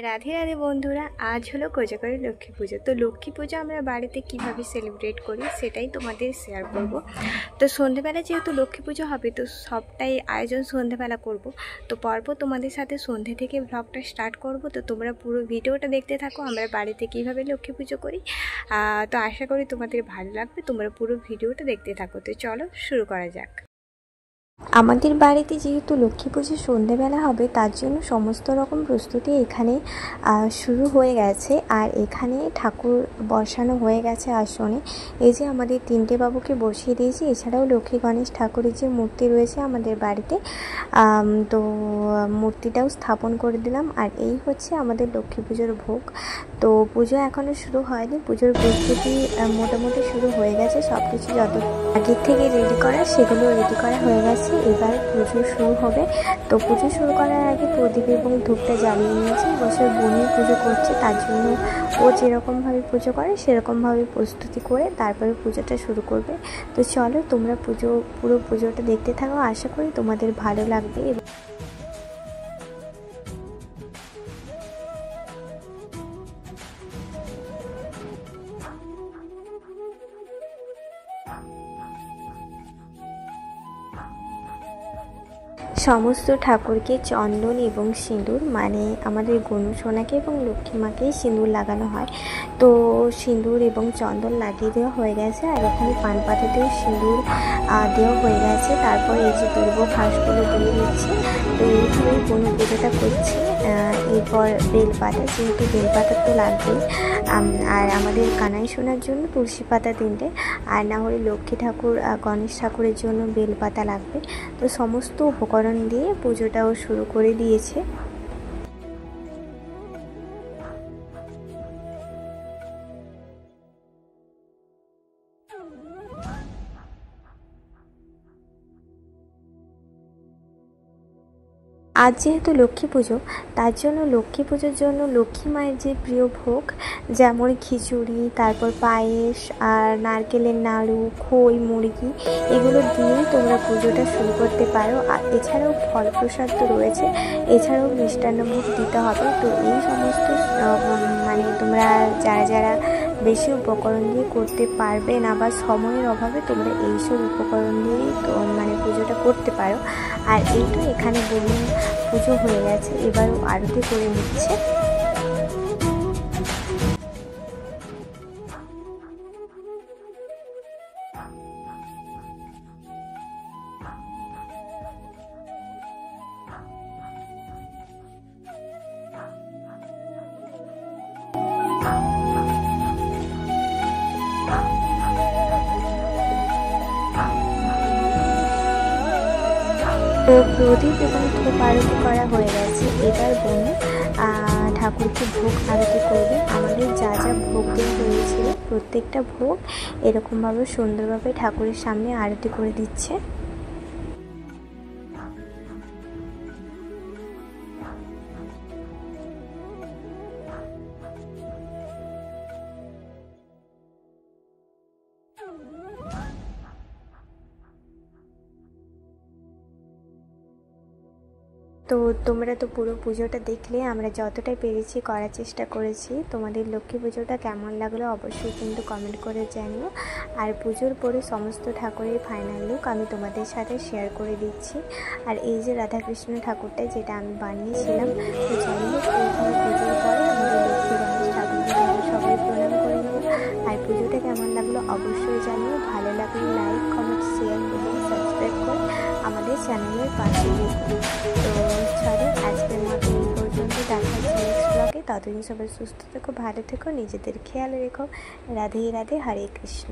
রাধে রাধে বন্ধুরা, আজ হলো কোজাগরী লক্ষ্মী পুজো। তো লক্ষ্মী পুজো আমরা বাড়িতে কিভাবে সেলিব্রেট করি সেটাই তোমাদের শেয়ার করব। তো সন্ধেবেলা যেহেতু লক্ষ্মী পুজো হবে, তো সবটাই আয়োজন সন্ধেবেলা করব। তো পরপর তোমাদের সাথে সন্ধে থেকে ব্লগটা স্টার্ট করব। তো তোমরা পুরো ভিডিওটা দেখতে থাকো, আমরা বাড়িতে কিভাবে লক্ষ্মী পুজো করি। তো আশা করি তোমাদের ভালো লাগবে, তোমরা পুরো ভিডিওটা দেখতে থাকো। তো চলো শুরু করা যাক। আমাদের বাড়িতে যেহেতু লক্ষ্মী পুজো সন্ধেবেলা হবে, তার জন্য সমস্ত রকম প্রস্তুতি এখানে শুরু হয়ে গেছে। আর এখানে ঠাকুর বসানো হয়ে গেছে আসনে। এই যে আমাদের তিনটে বাবুকে বসিয়ে দিয়েছি, এছাড়াও লক্ষ্মী গণেশ ঠাকুরের যে মূর্তি রয়েছে আমাদের বাড়িতে, তো মূর্তিটাও স্থাপন করে দিলাম। আর এই হচ্ছে আমাদের লক্ষ্মী পুজোর ভোগ। তো পুজো এখনও শুরু হয়নি, পুজোর প্রস্তুতি মোটামুটি শুরু হয়ে গেছে। সব কিছু যত আগের থেকে রেডি করা সেগুলো রেডি করা হয়ে গেছে। এবার পুজো শুরু হবে। তো পুজো শুরু করার আগে প্রদীপ এবং ধূপটা জ্বালিয়ে নিয়েছি। বছর বোনই পুজো করছে, তার জন্য ও যেরকমভাবে পুজো করে সেরকমভাবে প্রস্তুতি করে তারপরে পুজোটা শুরু করবে। তো চলো তোমরা পুরো পুজোটা দেখতে থাকো, আশা করি তোমাদের ভালো লাগবে। সমস্ত ঠাকুরকে চন্দন এবং সিঁদুর, মানে আমাদের গনু সোনাকে এবং লক্ষ্মী মাকেই সিঁদুর লাগানো হয়। তো সিঁদুর এবং চন্দন লাগিয়ে দেওয়া হয়ে গেছে। আর এখানে পান পাতাতেও সিঁদুর দেওয়া হয়ে গেছে। তারপর এই যে দুর্ব ঘাসগুলো দিয়ে দিচ্ছে। তো এইভাবেই গনু পুজোটা করছে। এরপর বেলপাতা, যেহেতু বেলপাতা তো লাগবেই। আর আমাদের কানাই সোনার জন্য তুলসী পাতা তিনটে, আর না হলে লক্ষ্মী ঠাকুর গণেশ ঠাকুরের জন্য বেলপাতা লাগবে। তো সমস্ত উপকরণ দিয়ে পুজোটাও শুরু করে দিয়েছে। আজ যেহেতু লক্ষ্মী পুজো, তার জন্য লক্ষ্মী পুজোর জন্য লক্ষ্মী মায়ের যে প্রিয় ভোগ, যেমন খিচুড়ি, তারপর পায়েস, আর নারকেলের নাড়ু, খই, মুরগি, এগুলো দিয়েই তোমরা পুজোটা শুরু করতে পারো। আর এছাড়াও ফল প্রসাদ তো রয়েছে, এছাড়াও মিষ্টান্ন ভোগ দিতে হবে। তো এই সমস্ত মানে তোমরা যারা বেশি উপকরণ দিয়ে করতে পারবে না বা সময়ের অভাবে, তোমরা এইসব উপকরণ দিয়েই মানে পুজোটা করতে পারো। আর এই তো এখানে বলুন পুজো হয়ে গেছে, এবারও আরতি করে নিচ্ছে। তো প্রদীপ এবং ধূপ আরতি করা হয়ে গেছে। এবার বোন ঠাকুরকে ভোগ আরতি করবে। আমাদের যা যা ভোগ দেওয়া হয়েছিল প্রত্যেকটা ভোগ এরকমভাবে সুন্দরভাবে ঠাকুরের সামনে আরতি করে দিচ্ছে। তো তোমরা তো পুরো পুজোটা দেখলে, আমরা যতটাই পেরেছি করার চেষ্টা করেছি। তোমাদের লক্ষ্মী পুজোটা কেমন লাগলো অবশ্যই কিন্তু কমেন্ট করে জানিও। আর পুজোর পরে সমস্ত ঠাকুরের ফাইনাল লুক আমি তোমাদের সাথে শেয়ার করে দিচ্ছি। আর এই যে রাধাকৃষ্ণ ঠাকুরটা যেটা আমি বানিয়েছিলাম, তো যাই হোক এইখানে পুজোর পরে আমাদের লক্ষ্মী গণেশ ঠাকুরকে আমরা সবাই প্রণাম করে নেবো। আর পুজোটা কেমন লাগলো অবশ্যই জানিও। ভালো লাগলে লাইক, কমেন্ট, শেয়ার এবং সাবস্ক্রাইব করে আমাদের চ্যানেলের পাশে দেখুন। তো চলো আজকের মতো এই পর্যন্ত, দেখা হচ্ছে নেক্সট ব্লগে। ততদিন সবাই সুস্থ থেকো, ভালো থেকো, নিজেদের খেয়াল রেখো। রাধে রাধে, হরে কৃষ্ণ।